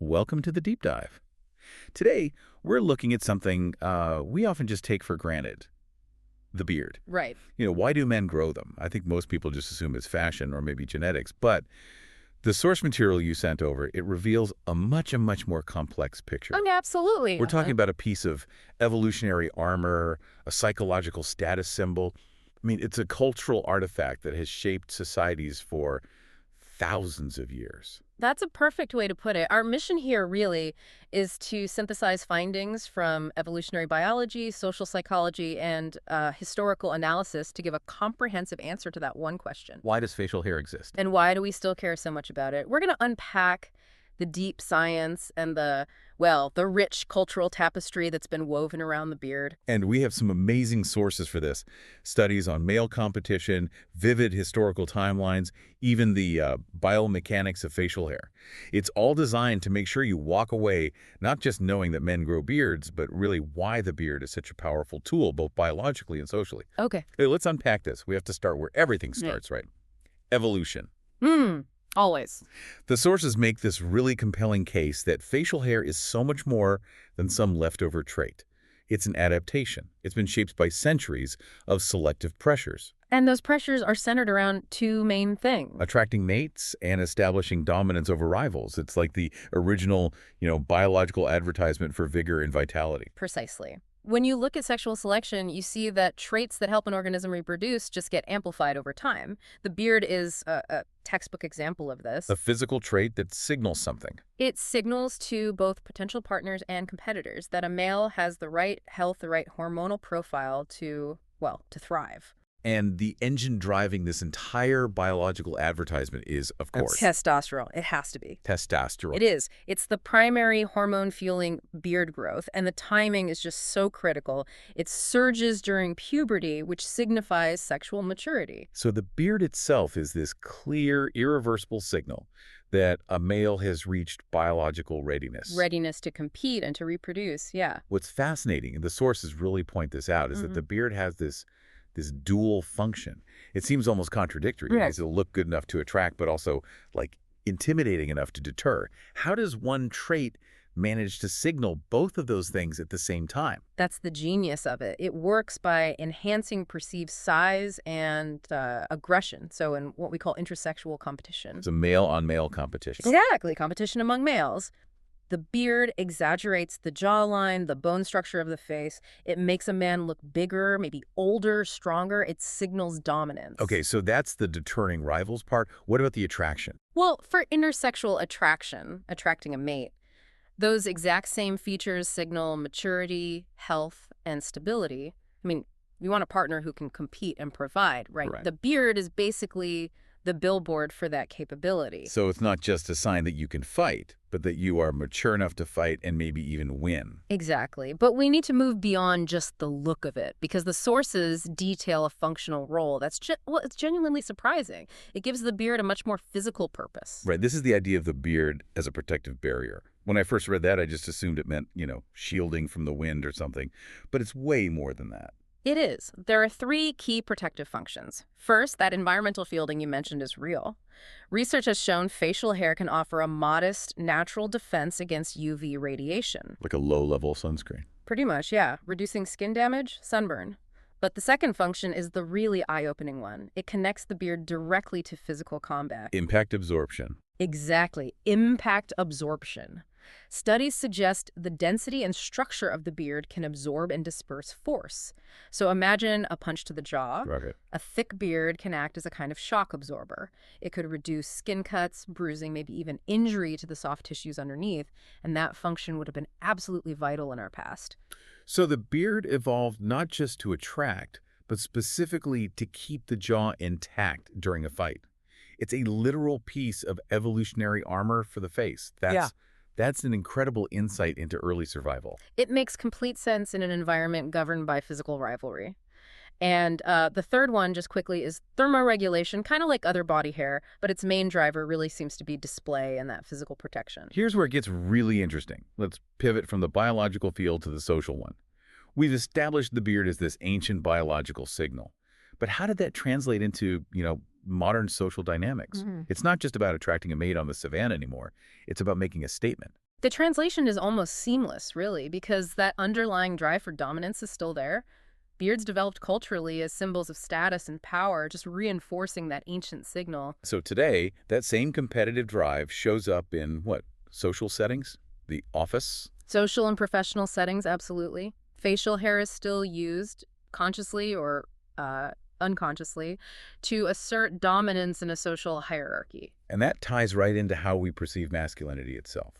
Welcome to the deep dive. Today, we're looking at something we often just take for granted, the beard. Right. Why do men grow them? I think most people just assume it's fashion or maybe genetics, but the source material you sent over, it reveals a much more complex picture. Oh, yeah, absolutely. We're talking about a piece of evolutionary armor, a psychological status symbol. I mean, it's a cultural artifact that has shaped societies for thousands of years. That's a perfect way to put it. Our mission here really is to synthesize findings from evolutionary biology, social psychology, and historical analysis to give a comprehensive answer to that one question. Why does facial hair exist? And why do we still care so much about it? We're going to unpack the deep science and the rich cultural tapestry that's been woven around the beard. And we have some amazing sources for this. Studies on male competition, vivid historical timelines, even the biomechanics of facial hair. It's all designed to make sure you walk away not just knowing that men grow beards, but really why the beard is such a powerful tool, both biologically and socially. Okay. Hey, let's unpack this. We have to start where everything starts, right? Evolution. Always. The sources make this really compelling case that facial hair is so much more than some leftover trait. It's an adaptation. It's been shaped by centuries of selective pressures. And those pressures are centered around two main things. Attracting mates and establishing dominance over rivals. It's like the original, biological advertisement for vigor and vitality. Precisely. When you look at sexual selection, you see that traits that help an organism reproduce just get amplified over time. The beard is a textbook example of this. A physical trait that signals something. It signals to both potential partners and competitors that a male has the right health, the right hormonal profile to thrive. And the engine driving this entire biological advertisement is, of course, testosterone. It has to be. Testosterone. It is. It's the primary hormone fueling beard growth, and the timing is just so critical. It surges during puberty, which signifies sexual maturity. So the beard itself is this clear, irreversible signal that a male has reached biological readiness. Readiness to compete and to reproduce, yeah. What's fascinating, and the sources really point this out, is that the beard has this dual function. It seems almost contradictory. Right. It'll look good enough to attract, but also intimidating enough to deter. How does one trait manage to signal both of those things at the same time? That's the genius of it. It works by enhancing perceived size and aggression. So in what we call intersexual competition. It's a male-on-male competition. Exactly, competition among males. The beard exaggerates the jawline, the bone structure of the face. It makes a man look bigger, maybe older, stronger. It signals dominance. Okay, so that's the deterring rivals part. What about the attraction? Well, for intersexual attraction, attracting a mate, those exact same features signal maturity, health, and stability. I mean, we want a partner who can compete and provide, right? Right. The beard is basically the billboard for that capability. So it's not just a sign that you can fight, but that you are mature enough to fight and maybe even win. Exactly. But we need to move beyond just the look of it, because the sources detail a functional role that's it's genuinely surprising. It gives the beard a much more physical purpose. Right. This is the idea of the beard as a protective barrier. When I first read that, I just assumed it meant, shielding from the wind or something. But it's way more than that. It is. There are three key protective functions. First, that environmental shielding you mentioned is real. Research has shown facial hair can offer a modest, natural defense against UV radiation. Like a low-level sunscreen. Pretty much, yeah. Reducing skin damage, sunburn. But the second function is the really eye-opening one. It connects the beard directly to physical combat. Impact absorption. Exactly. Impact absorption. Studies suggest the density and structure of the beard can absorb and disperse force. So imagine a punch to the jaw. Right. A thick beard can act as a kind of shock absorber. It could reduce skin cuts, bruising, maybe even injury to the soft tissues underneath, and that function would have been absolutely vital in our past. So the beard evolved not just to attract, but specifically to keep the jaw intact during a fight. It's a literal piece of evolutionary armor for the face. That's an incredible insight into early survival. It makes complete sense in an environment governed by physical rivalry. And the third one, just quickly, is thermoregulation, kind of like other body hair, but its main driver really seems to be display and that physical protection. Here's where it gets really interesting. Let's pivot from the biological field to the social one. We've established the beard as this ancient biological signal. But how did that translate into, modern social dynamics? It's not just about attracting a mate on the savannah anymore. It's about making a statement. The translation is almost seamless, really, because that underlying drive for dominance is still there. Beards developed culturally as symbols of status and power, just reinforcing that ancient signal. So today, that same competitive drive shows up in what? Social settings? The office? Social and professional settings, absolutely. Facial hair is still used, consciously or unconsciously, to assert dominance in a social hierarchy. And that ties right into how we perceive masculinity itself.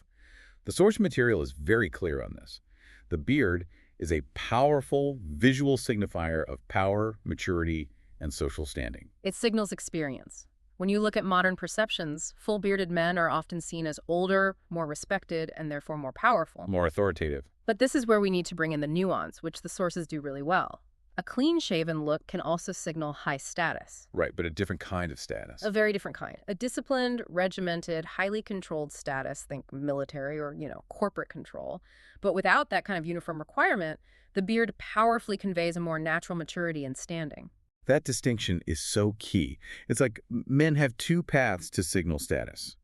The source material is very clear on this. The beard is a powerful visual signifier of power, maturity, and social standing. It signals experience. When you look at modern perceptions, full bearded men are often seen as older, more respected, and therefore more powerful. More authoritative. But this is where we need to bring in the nuance, which the sources do really well. A clean-shaven look can also signal high status. Right, but a different kind of status. A very different kind. A disciplined, regimented, highly controlled status, think military or, corporate control. But without that kind of uniform requirement, the beard powerfully conveys a more natural maturity and standing. That distinction is so key. It's like men have two paths to signal status.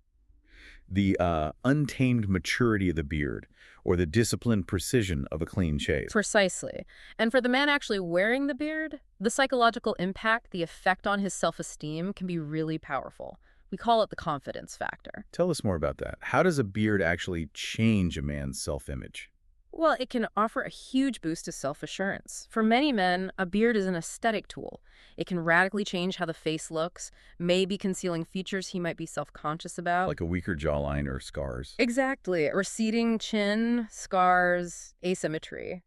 The untamed maturity of the beard, or the disciplined precision of a clean shave. Precisely. And for the man actually wearing the beard, the psychological impact, the effect on his self-esteem can be really powerful. We call it the confidence factor. Tell us more about that. How does a beard actually change a man's self-image? Well, it can offer a huge boost to self-assurance. For many men, a beard is an aesthetic tool. It can radically change how the face looks, maybe concealing features he might be self-conscious about. Like a weaker jawline or scars? Exactly. A receding chin, scars, asymmetry.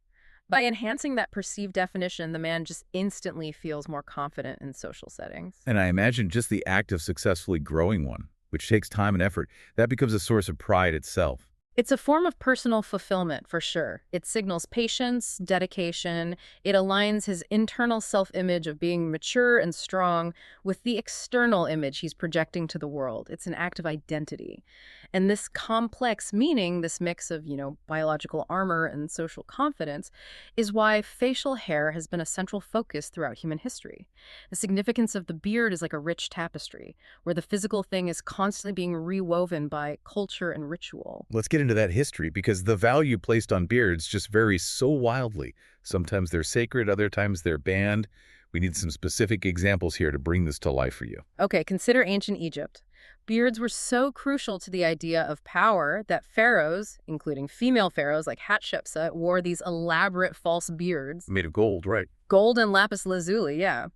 By enhancing that perceived definition, the man just instantly feels more confident in social settings. And I imagine just the act of successfully growing one, which takes time and effort, that becomes a source of pride itself. It's a form of personal fulfillment, for sure. It signals patience, dedication. It aligns his internal self-image of being mature and strong with the external image he's projecting to the world. It's an act of identity. And this complex meaning, this mix of, biological armor and social confidence, is why facial hair has been a central focus throughout human history. The significance of the beard is like a rich tapestry, where the physical thing is constantly being rewoven by culture and ritual. Let's get into that history, because the value placed on beards just varies so wildly. Sometimes they're sacred, other times they're banned. We need some specific examples here to bring this to life for you. Okay, consider ancient Egypt. Beards were so crucial to the idea of power that pharaohs, including female pharaohs like Hatshepsut, wore these elaborate false beards. Made of gold, right? Gold and lapis lazuli, yeah.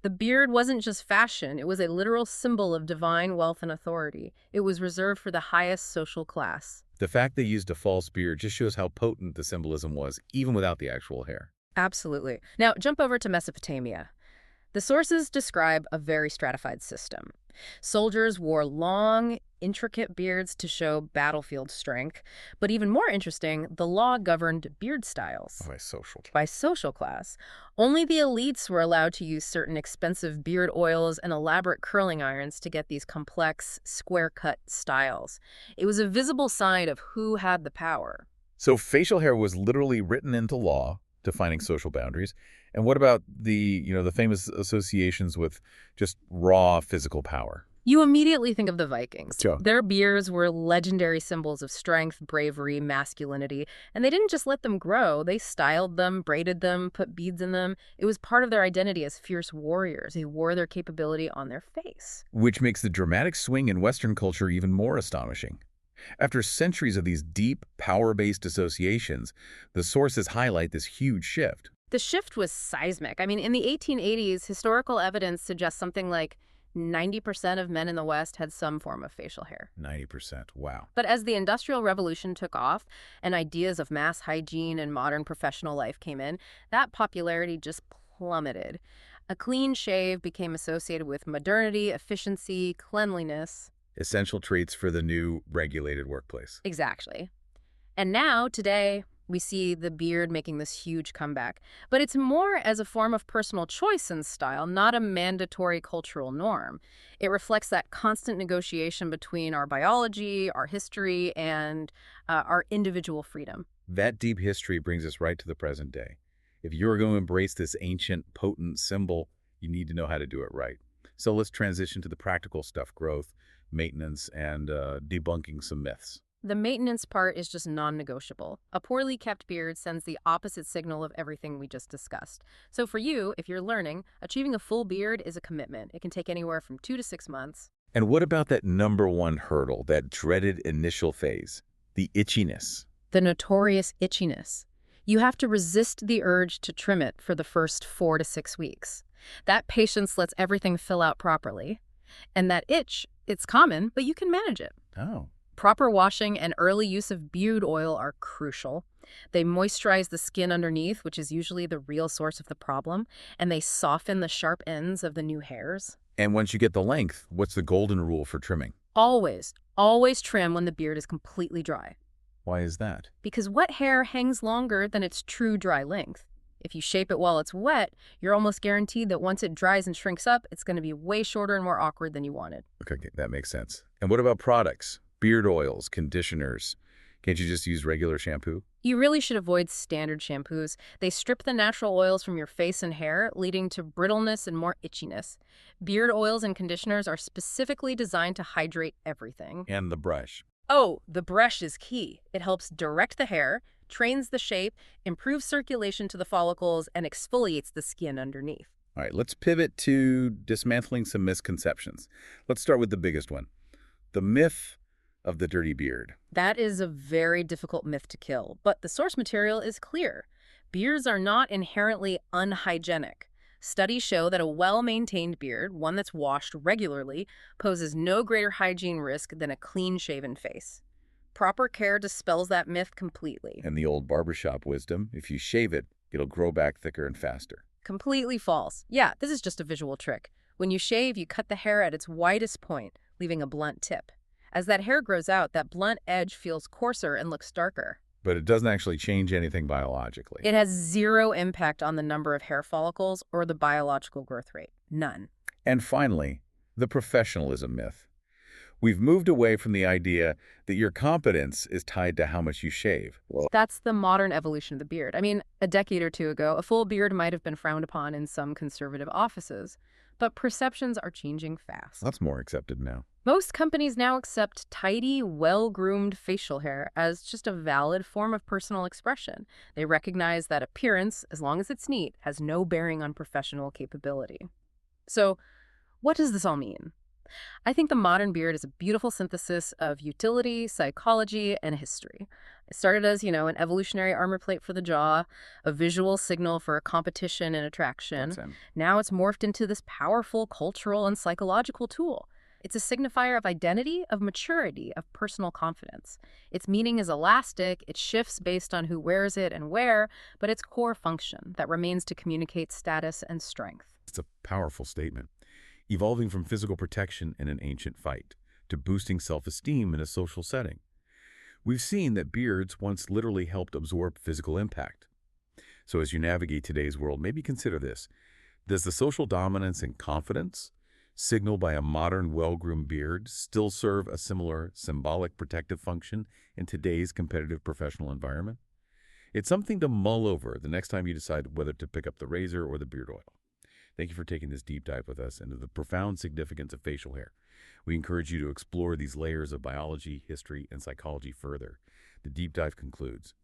The beard wasn't just fashion, it was a literal symbol of divine wealth and authority. It was reserved for the highest social class. The fact they used a false beard just shows how potent the symbolism was, even without the actual hair. Absolutely. Now, jump over to Mesopotamia. The sources describe a very stratified system. Soldiers wore long, intricate beards to show battlefield strength. But even more interesting, the law governed beard styles. By social class. Only the elites were allowed to use certain expensive beard oils and elaborate curling irons to get these complex, square-cut styles. It was a visible sign of who had the power. So facial hair was literally written into law, defining social boundaries. And what about the famous associations with just raw physical power? You immediately think of the Vikings. Sure. Their beards were legendary symbols of strength, bravery, masculinity, and they didn't just let them grow. They styled them, braided them, put beads in them. It was part of their identity as fierce warriors who wore their capability on their face. Which makes the dramatic swing in Western culture even more astonishing. After centuries of these deep, power-based associations, the sources highlight this huge shift. The shift was seismic. I mean, in the 1880s, historical evidence suggests something like 90% of men in the West had some form of facial hair. 90%, wow. But as the Industrial Revolution took off and ideas of mass hygiene and modern professional life came in, that popularity just plummeted. A clean shave became associated with modernity, efficiency, cleanliness. Essential traits for the new regulated workplace. Exactly. And now, today, we see the beard making this huge comeback. But it's more as a form of personal choice and style, not a mandatory cultural norm. It reflects that constant negotiation between our biology, our history, and our individual freedom. That deep history brings us right to the present day. If you're going to embrace this ancient, potent symbol, you need to know how to do it right. So let's transition to the practical stuff: growth, maintenance, and debunking some myths. The maintenance part is just non-negotiable. A poorly kept beard sends the opposite signal of everything we just discussed. So for you, if you're learning, achieving a full beard is a commitment. It can take anywhere from 2 to 6 months. And what about that number one hurdle, that dreaded initial phase, the itchiness? The notorious itchiness. You have to resist the urge to trim it for the first 4 to 6 weeks. That patience lets everything fill out properly. And that itch, it's common, but you can manage it. Oh. Proper washing and early use of beard oil are crucial. They moisturize the skin underneath, which is usually the real source of the problem, and they soften the sharp ends of the new hairs. And once you get the length, what's the golden rule for trimming? Always, always trim when the beard is completely dry. Why is that? Because wet hair hangs longer than its true dry length. If you shape it while it's wet, you're almost guaranteed that once it dries and shrinks up, it's going to be way shorter and more awkward than you wanted. Okay, that makes sense. And what about products? Beard oils, conditioners. Can't you just use regular shampoo? You really should avoid standard shampoos. They strip the natural oils from your face and hair, leading to brittleness and more itchiness. Beard oils and conditioners are specifically designed to hydrate everything. And the brush. Oh, the brush is key. It helps direct the hair, trains the shape, improves circulation to the follicles, and exfoliates the skin underneath. All right, let's pivot to dismantling some misconceptions. Let's start with the biggest one. The myth of the dirty beard. That is a very difficult myth to kill, but the source material is clear. Beards are not inherently unhygienic. Studies show that a well-maintained beard, one that's washed regularly, poses no greater hygiene risk than a clean-shaven face. Proper care dispels that myth completely. And the old barbershop wisdom, if you shave it, it'll grow back thicker and faster. Completely false. Yeah, this is just a visual trick. When you shave, you cut the hair at its widest point, leaving a blunt tip. As that hair grows out, that blunt edge feels coarser and looks darker. But it doesn't actually change anything biologically. It has zero impact on the number of hair follicles or the biological growth rate. None. And finally, the professionalism myth. We've moved away from the idea that your competence is tied to how much you shave. That's the modern evolution of the beard. I mean, a decade or two ago, a full beard might have been frowned upon in some conservative offices, but perceptions are changing fast. That's more accepted now. Most companies now accept tidy, well-groomed facial hair as just a valid form of personal expression. They recognize that appearance, as long as it's neat, has no bearing on professional capability. So, what does this all mean? I think the modern beard is a beautiful synthesis of utility, psychology, and history. It started as, an evolutionary armor plate for the jaw, a visual signal for competition and attraction. Now it's morphed into this powerful cultural and psychological tool. It's a signifier of identity, of maturity, of personal confidence. Its meaning is elastic, it shifts based on who wears it and where, but its core function, that remains to communicate status and strength. It's a powerful statement. Evolving from physical protection in an ancient fight to boosting self-esteem in a social setting. We've seen that beards once literally helped absorb physical impact. So as you navigate today's world, maybe consider this. Does the social dominance and confidence signaled by a modern, well-groomed beard still serve a similar symbolic protective function in today's competitive professional environment? It's something to mull over the next time you decide whether to pick up the razor or the beard oil. Thank you for taking this deep dive with us into the profound significance of facial hair. We encourage you to explore these layers of biology, history, and psychology further. The deep dive concludes.